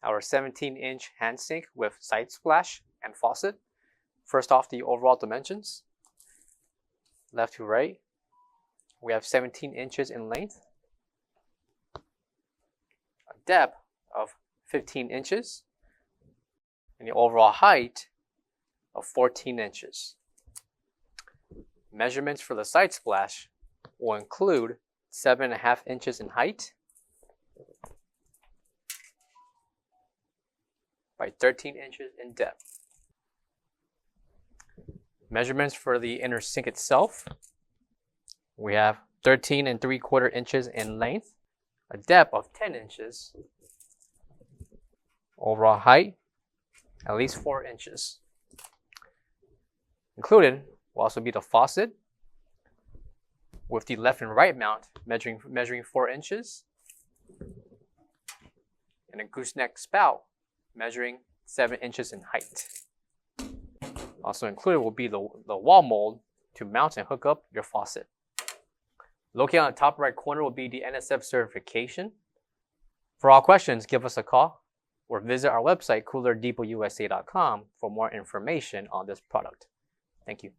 our 17-inch hand sink with side splash and faucet. First off, the overall dimensions. Left to right, we have 17 inches in length, a depth of 15 inches, and the overall height of 14 inches. Measurements for the side splash will include 7.5 inches in height by 13 inches in depth. Measurements for the inner sink itself, we have 13 3/4 inches in length, a depth of 10 inches, overall height at least 4 inches. Included will also be the faucet with the left and right mount measuring 4 inches, and a gooseneck spout measuring 7 inches in height. Also included will be the wall mold to mount and hook up your faucet. Located on the top right corner will be the NSF certification. For all questions, give us a call or visit our website coolerdepotUSA.com for more information on this product. Thank you.